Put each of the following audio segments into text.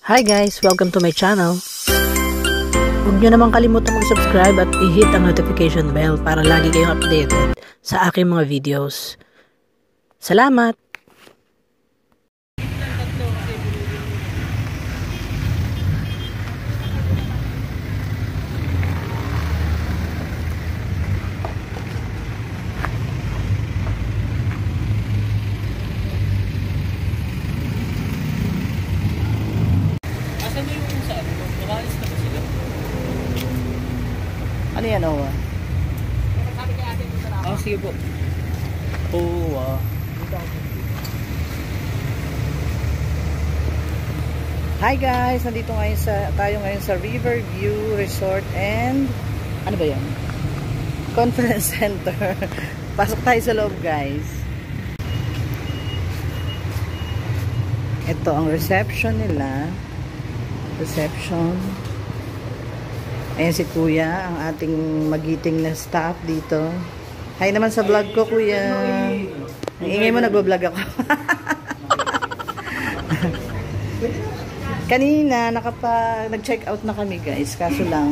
Hi guys! Welcome to my channel. Huwag nyo naman kalimutan mag-subscribe at i-hit ang notification bell para lagi kayong updated sa aking mga videos. Salamat! Ano yan, Owa? Sige po. Owa. Hi guys! Nandito ngayon tayo ngayon sa Riverview Resort and ano ba yan? Conference Center. Pasok tayo sa loob guys. Ito ang reception nila. Reception. Ayan si Kuya, ang ating magiting na staff dito. Hi naman sa vlog ko, Kuya. Ang ingay mo, nagbablog ako. Kanina, nag-check out na kami, guys. Kaso lang,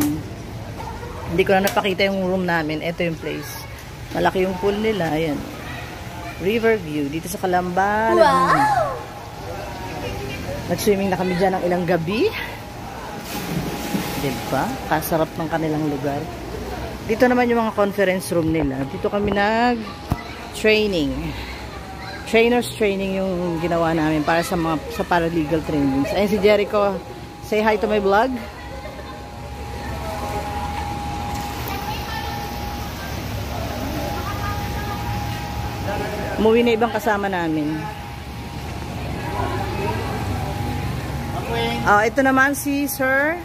hindi ko na napakita yung room namin. Ito yung place. Malaki yung pool nila. Ayan. Riverview, dito sa Calamba. Wow! Nag-swimming na kami dyan ng ilang gabi. Diba? Kasarap ng kanilang lugar. Dito naman yung mga conference room nila. Dito kami nag-training. Trainers training yung ginawa namin para sa paralegal trainings. Ayun si Jericho. Say hi to my vlog. Umuwi na ibang kasama namin. Ito naman si Sir.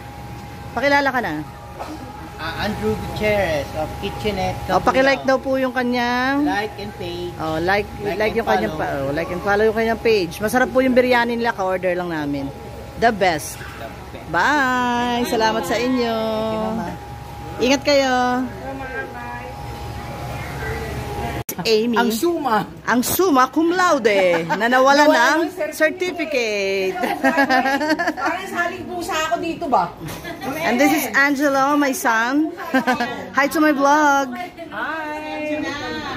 Pakilala ka na. Andrew Gutierrez of Kitchenette. Pakilike daw po yung kanyang like and page. Like yung kanyang like and follow yung kanyang page. Masarap po yung biryani nila, ka-order lang namin. The best. Bye. Salamat sa inyo. Ingat kayo. Amy. Ang suma cum laude na nawala ng certificate. Parang saling pusa ako dito ba? And this is Angelo, my son. Hi to my vlog. Hi.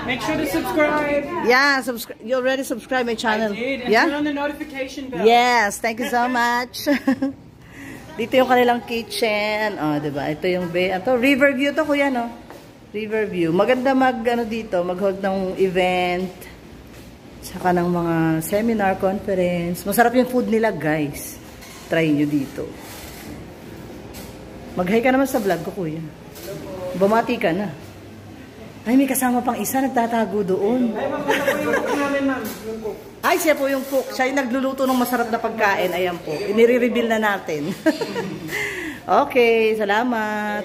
Make sure to subscribe. Yeah, you already subscribed my channel. I did. And yeah? turn on the notification bell. Yes, thank you so much. Dito yung kanilang kitchen. Diba? Ito yung Riverview to, kuya, no? Riverview. Maganda mag-hold ng event. Saka ng mga seminar, conference. Masarap yung food nila, guys. Try nyo dito. Mag-hi ka naman sa vlog ko, kuya. Bumati ka na. Ay, may kasama pang isa, nagtatago doon. Ay, magkita po yung cook namin, ma'am. Yung cook. Ay, siya po yung cook. Siya yung nagluluto ng masarap na pagkain. Ayan po. Inire-reveal na natin. Okay, salamat.